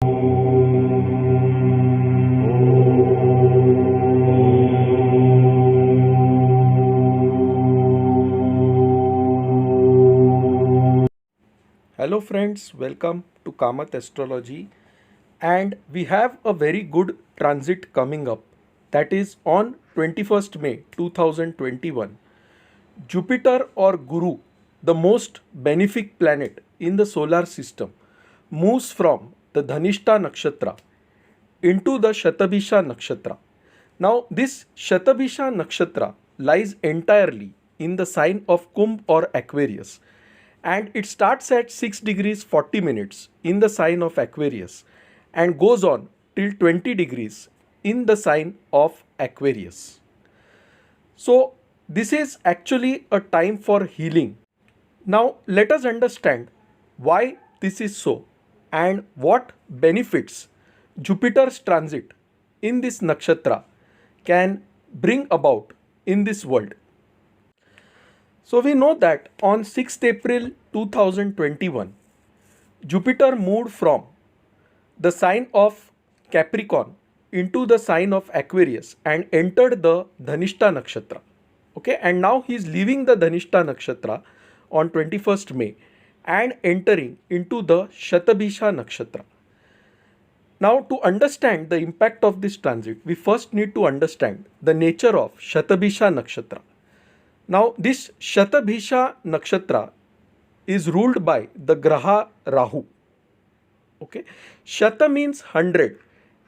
Hello friends, welcome to Kamath Astrology, and we have a very good transit coming up, that is on 21st May 2021. Jupiter or Guru, the most benefic planet in the solar system, moves from the Dhanishta Nakshatra into the Shatabhisha Nakshatra. Now, this Shatabhisha Nakshatra lies entirely in the sign of Kumbh or Aquarius, and it starts at 6 degrees 40 minutes in the sign of Aquarius and goes on till 20 degrees in the sign of Aquarius. So, this is actually a time for healing. Now, let us understand why this is so and what benefits Jupiter's transit in this nakshatra can bring about in this world. So, we know that on 6th April 2021, Jupiter moved from the sign of Capricorn into the sign of Aquarius and entered the Dhanishta Nakshatra. Okay, and now he is leaving the Dhanishta Nakshatra on 21st May and entering into the Shatabhisha Nakshatra. Now, to understand the impact of this transit, we first need to understand the nature of Shatabhisha Nakshatra. Now, this Shatabhisha Nakshatra is ruled by the Graha Rahu. Okay, Shata means 100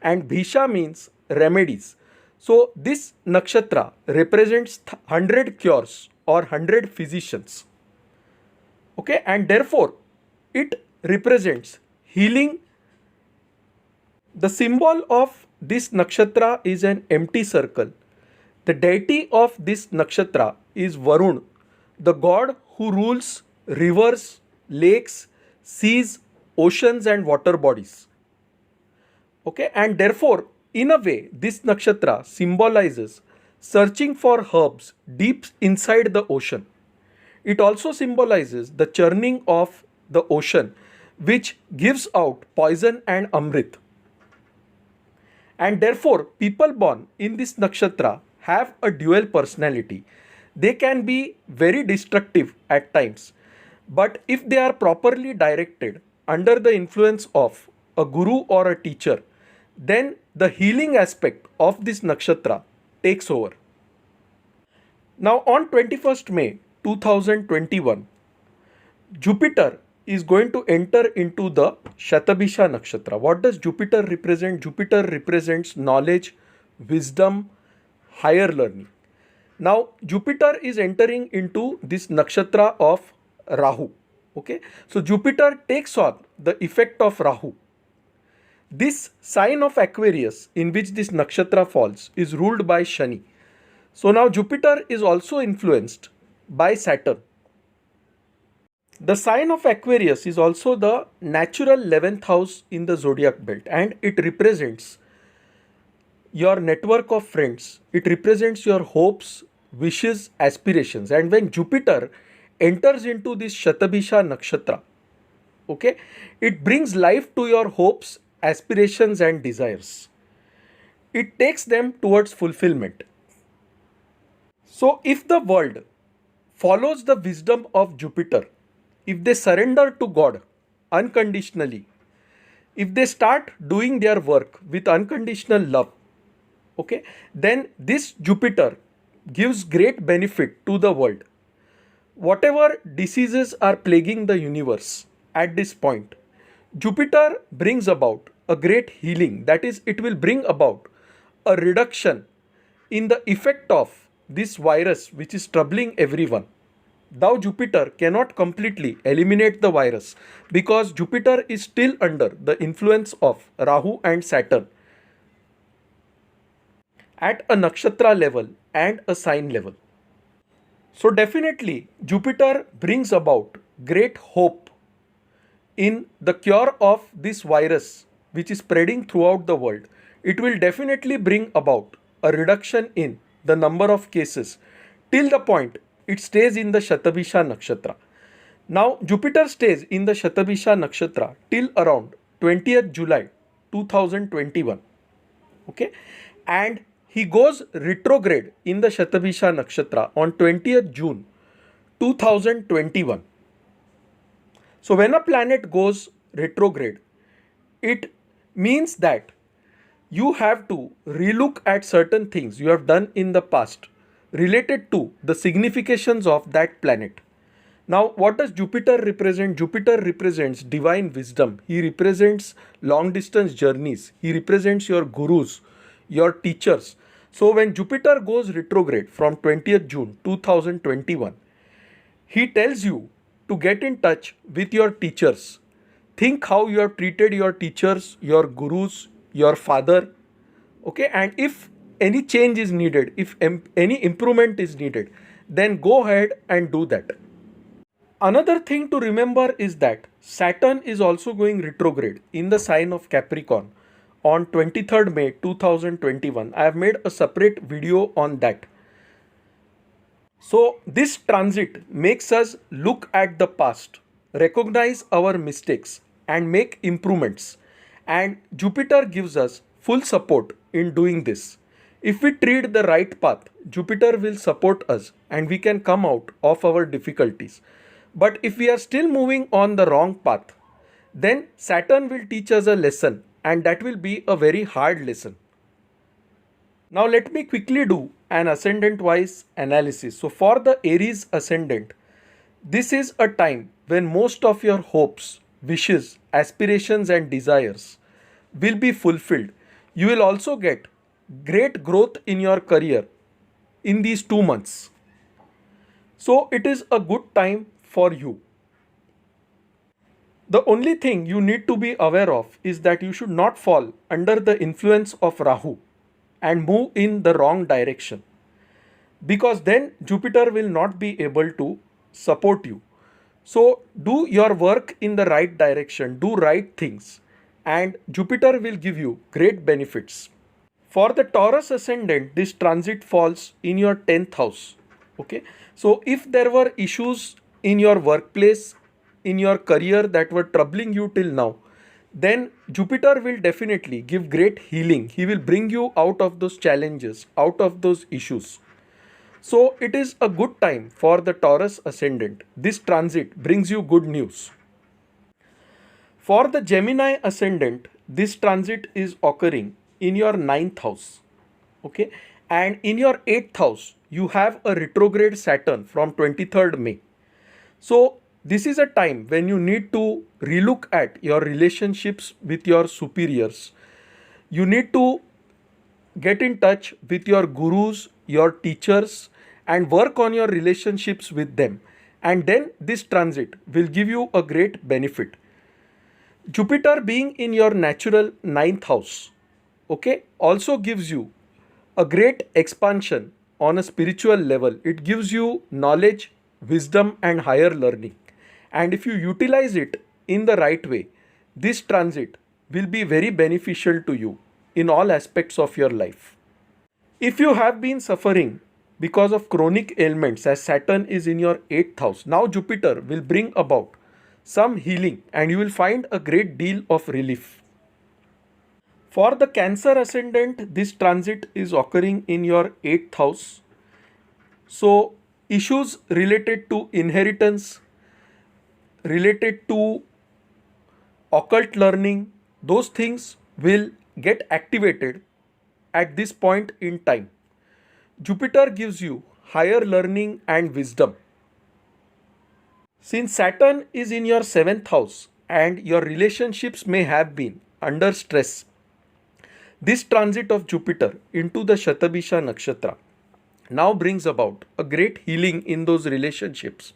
and Bhisha means remedies. So, this nakshatra represents 100 cures or 100 physicians. Okay, and therefore it represents healing. The symbol of this nakshatra is an empty circle. The deity of this nakshatra is Varun, the god who rules rivers, lakes, seas, oceans, and water bodies. Okay, and therefore, in a way, this nakshatra symbolizes searching for herbs deep inside the ocean. It also symbolizes the churning of the ocean, which gives out poison and amrit. And therefore, people born in this nakshatra have a dual personality. They can be very destructive at times, but if they are properly directed under the influence of a guru or a teacher, then the healing aspect of this nakshatra takes over. Now, on 21st May 2021, Jupiter is going to enter into the Shatabhisha nakshatra. What does Jupiter represent? Jupiter represents knowledge, wisdom, higher learning. Now, Jupiter is entering into this nakshatra of Rahu. Okay, so Jupiter takes on the effect of Rahu. This sign of Aquarius in which this nakshatra falls is ruled by Shani. So now Jupiter is also influenced by Saturn. The sign of Aquarius is also the natural 11th house in the zodiac belt, and it represents your network of friends. It represents your hopes, wishes, aspirations. And when Jupiter enters into this Shatabhisha nakshatra, okay, it brings life to your hopes, aspirations, and desires. It takes them towards fulfillment. So, if the world follows the wisdom of Jupiter, if they surrender to God unconditionally, if they start doing their work with unconditional love, okay, then this Jupiter gives great benefit to the world. Whatever diseases are plaguing the universe at this point, Jupiter brings about a great healing. That is, it will bring about a reduction in the effect of this virus which is troubling everyone. Though Jupiter cannot completely eliminate the virus because Jupiter is still under the influence of Rahu and Saturn at a nakshatra level and a sign level. So definitely Jupiter brings about great hope in the cure of this virus which is spreading throughout the world. It will definitely bring about a reduction in the number of cases till the point it stays in the Shatabhisha nakshatra. Now Jupiter stays in the Shatabhisha nakshatra till around 20th July 2021. Okay, and he goes retrograde in the Shatabisha Nakshatra on 20th June 2021. So when a planet goes retrograde, it means that you have to relook at certain things you have done in the past related to the significations of that planet. Now, what does Jupiter represent? Jupiter represents divine wisdom. He represents long distance journeys. He represents your gurus, your teachers. So, when Jupiter goes retrograde from 20th June 2021, he tells you to get in touch with your teachers. Think how you have treated your teachers, your gurus, your father. Okay, and if any change is needed, if any improvement is needed, then go ahead and do that. Another thing to remember is that Saturn is also going retrograde in the sign of Capricorn on 23rd May 2021. I have made a separate video on that. So, this transit makes us look at the past, recognize our mistakes, and make improvements. And Jupiter gives us full support in doing this. If we tread the right path, Jupiter will support us and we can come out of our difficulties. But if we are still moving on the wrong path, then Saturn will teach us a lesson, and that will be a very hard lesson. Now let me quickly do an ascendant wise analysis. So for the Aries ascendant, this is a time when most of your hopes, wishes, aspirations and desires will be fulfilled. You will also get great growth in your career in these 2 months. So it is a good time for you. The only thing you need to be aware of is that you should not fall under the influence of Rahu and move in the wrong direction, because then Jupiter will not be able to support you. So do your work in the right direction, do right things, and Jupiter will give you great benefits. For the Taurus ascendant, this transit falls in your 10th house. Okay, so if there were issues in your workplace, in your career that were troubling you till now, then Jupiter will definitely give great healing. He will bring you out of those challenges, out of those issues. So it is a good time for the Taurus ascendant. This transit brings you good news. For the Gemini ascendant, this transit is occurring in your 9th house. Okay, and in your 8th house, you have a retrograde Saturn from 23rd May. So this is a time when you need to relook at your relationships with your superiors. You need to get in touch with your gurus, your teachers, and work on your relationships with them. And then this transit will give you a great benefit. Jupiter being in your natural 9th house, okay, also gives you a great expansion on a spiritual level. It gives you knowledge, wisdom, and higher learning. And if you utilize it in the right way, this transit will be very beneficial to you in all aspects of your life. If you have been suffering because of chronic ailments, as Saturn is in your 8th house, now Jupiter will bring about some healing and you will find a great deal of relief. For the Cancer ascendant, this transit is occurring in your 8th house. So issues related to inheritance, related to occult learning, those things will get activated at this point in time. Jupiter gives you higher learning and wisdom. Since Saturn is in your 7th house and your relationships may have been under stress, this transit of Jupiter into the Shatabisha Nakshatra now brings about a great healing in those relationships.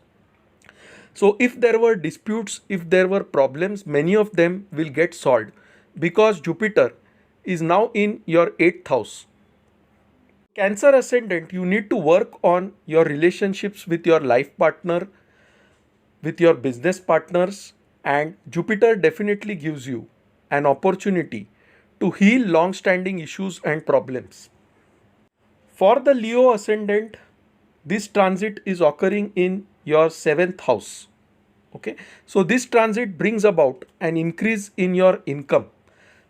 So if there were disputes, if there were problems, many of them will get solved because Jupiter is now in your 8th house. Cancer ascendant, you need to work on your relationships with your life partner, with your business partners, and Jupiter definitely gives you an opportunity to heal long-standing issues and problems. For the Leo ascendant, this transit is occurring in your 7th house. Okay, so this transit brings about an increase in your income.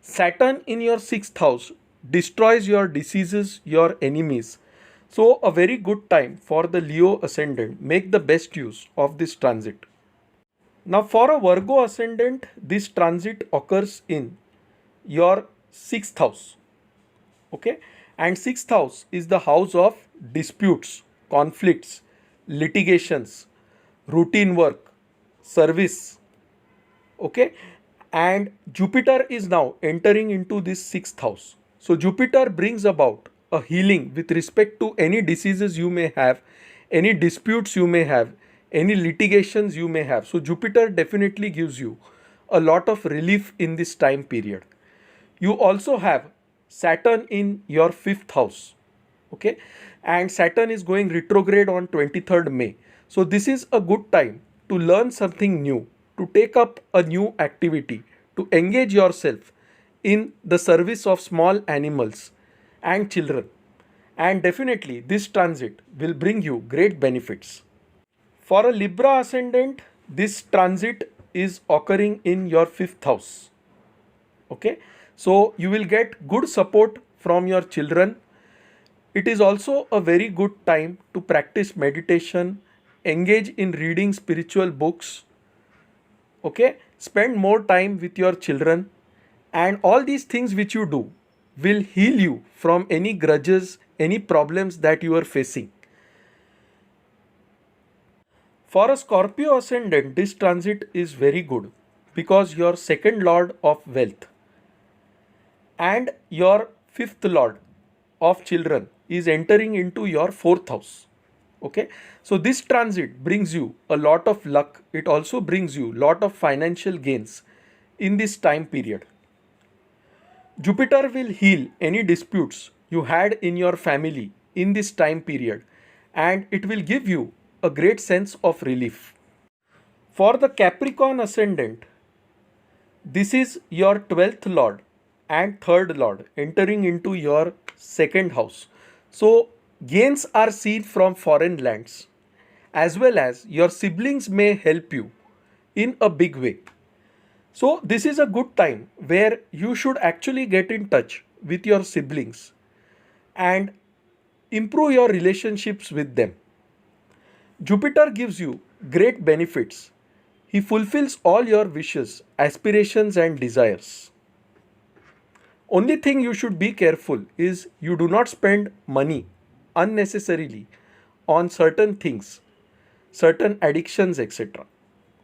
Saturn in your sixth house destroys your diseases, your enemies. So, a very good time for the Leo ascendant. Make the best use of this transit. Now, for a Virgo ascendant, this transit occurs in your sixth house. Okay, and sixth house is the house of disputes, conflicts, litigations, routine work, service. Okay, and Jupiter is now entering into this sixth house. So Jupiter brings about a healing with respect to any diseases you may have, any disputes you may have, any litigations you may have. So Jupiter definitely gives you a lot of relief in this time period. You also have Saturn in your fifth house. Okay, and Saturn is going retrograde on 23rd May. So this is a good time to learn something new, to take up a new activity, to engage yourself in the service of small animals and children. And definitely this transit will bring you great benefits. For a Libra ascendant, this transit is occurring in your fifth house. Okay, so you will get good support from your children. It is also a very good time to practice meditation, engage in reading spiritual books. Okay, spend more time with your children, and all these things which you do will heal you from any grudges, any problems that you are facing. For a Scorpio ascendant, this transit is very good because your second lord of wealth and your fifth lord of children is entering into your fourth house. Okay, so this transit brings you a lot of luck. It also brings you a lot of financial gains in this time period. Jupiter will heal any disputes you had in your family in this time period, and it will give you a great sense of relief. For the Capricorn ascendant, this is your 12th lord and 3rd lord entering into your second house. So, gains are seen from foreign lands, as well as your siblings may help you in a big way. So, this is a good time where you should actually get in touch with your siblings and improve your relationships with them. Jupiter gives you great benefits. He fulfills all your wishes, aspirations, and desires. Only thing you should be careful is you do not spend money unnecessarily on certain things, certain addictions, etc.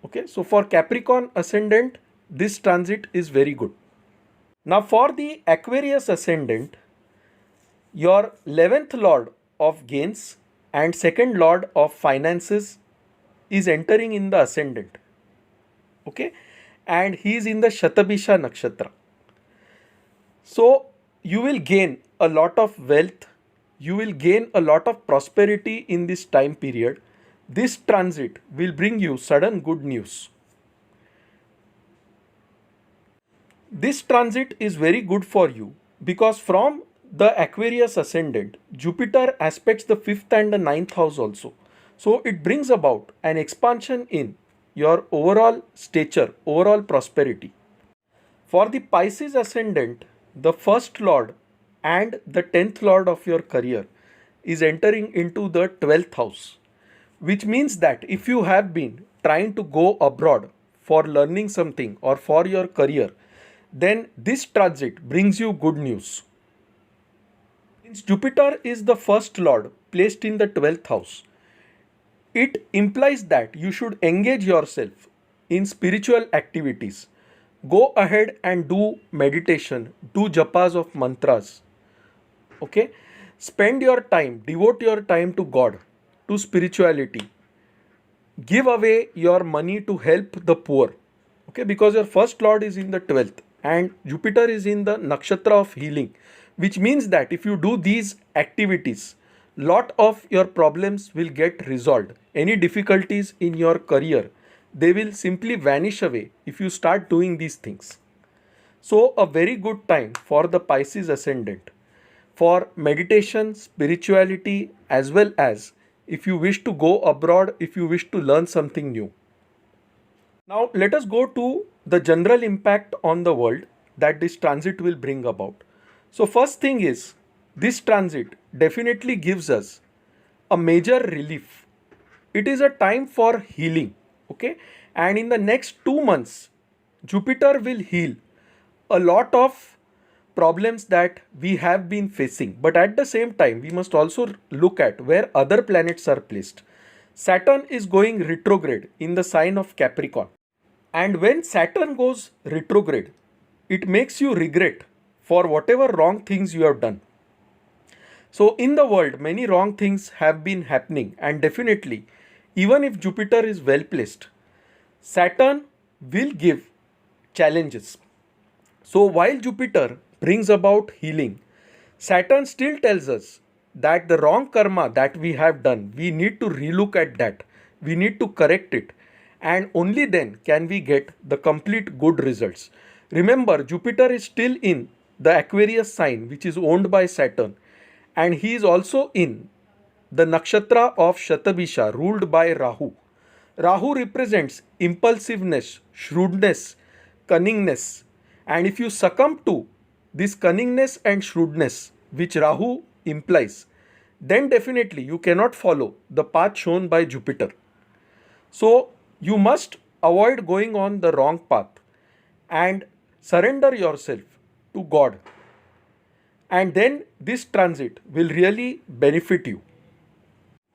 Okay, so for Capricorn ascendant, this transit is very good. Now, for the Aquarius ascendant, your 11th lord of gains and second lord of finances is entering in the ascendant. Okay, and he is in the Shatabisha nakshatra. So you will gain a lot of wealth, you will gain a lot of prosperity in this time period. This transit will bring you sudden good news. This transit is very good for you because from the Aquarius ascendant, Jupiter aspects the 5th and the 9th house also. So it brings about an expansion in your overall stature, overall prosperity. For the Pisces ascendant, the first lord and the 10th lord of your career is entering into the 12th house, which means that if you have been trying to go abroad for learning something or for your career, then this transit brings you good news. Since Jupiter is the first lord placed in the 12th house, it implies that you should engage yourself in spiritual activities. Go ahead and do meditation, do japas of mantras. Okay, spend your time, devote your time to God, to spirituality. Give away your money to help the poor. Okay, because your first lord is in the 12th and Jupiter is in the nakshatra of healing, which means that if you do these activities, lot of your problems will get resolved. Any difficulties in your career, they will simply vanish away if you start doing these things. So a very good time for the Pisces ascendant for meditation, spirituality, as well as if you wish to go abroad, if you wish to learn something new. Now let us go to the general impact on the world. that this transit will bring about. So first thing is, this transit definitely gives us a major relief. It is a time for healing, okay? And in the next 2 months, Jupiter will heal a lot of problems that we have been facing. But at the same time, we must also look at where other planets are placed. Saturn is going retrograde in the sign of Capricorn. And when Saturn goes retrograde, it makes you regret for whatever wrong things you have done. So, in the world, many wrong things have been happening, and definitely, even if Jupiter is well placed, Saturn will give challenges. So, while Jupiter brings about healing, Saturn still tells us that the wrong karma that we have done, we need to relook at that, we need to correct it, and only then can we get the complete good results. Remember, Jupiter is still in the Aquarius sign, which is owned by Saturn, and he is also in the nakshatra of Shatabisha, ruled by Rahu. Rahu represents impulsiveness, shrewdness, cunningness, and if you succumb to this cunningness and shrewdness which Rahu implies, then definitely you cannot follow the path shown by Jupiter. So you must avoid going on the wrong path and surrender yourself to God. And then this transit will really benefit you.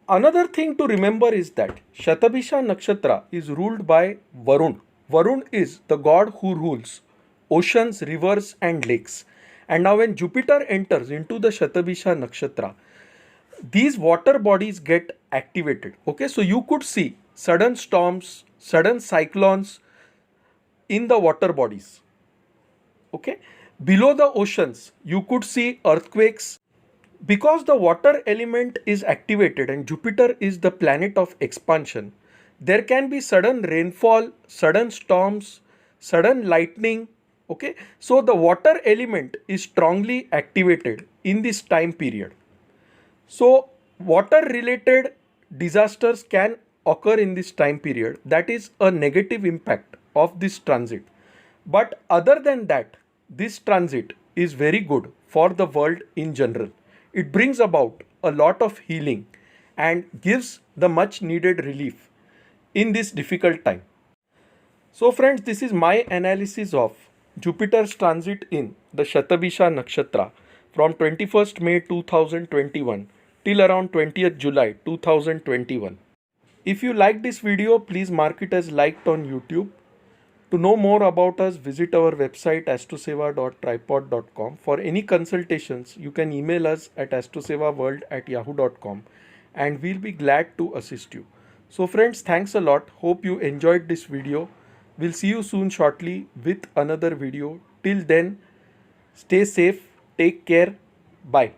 Another thing to remember is that Shatabisha Nakshatra is ruled by Varun. Varun is the god who rules oceans, rivers, and lakes. And now, when Jupiter enters into the Shatabisha Nakshatra, these water bodies get activated. Okay, so you could see sudden storms, sudden cyclones in the water bodies. Okay, below the oceans, you could see earthquakes. Because the water element is activated and Jupiter is the planet of expansion, there can be sudden rainfall, sudden storms, sudden lightning. Okay, so the water element is strongly activated in this time period. So, water related disasters can occur in this time period. That is a negative impact of this transit. But other than that, this transit is very good for the world in general. It brings about a lot of healing and gives the much needed relief in this difficult time. So friends, this is my analysis of Jupiter's transit in the Shatabisha Nakshatra from 21st May 2021 till around 20th July 2021. If you like this video, please mark it as liked on YouTube. To know more about us, visit our website astroseva.tripod.com. For any consultations, you can email us at astrosevaworld@yahoo.com and we'll be glad to assist you. So friends, thanks a lot. Hope you enjoyed this video. We'll see you soon shortly with another video. Till then, stay safe, take care, bye.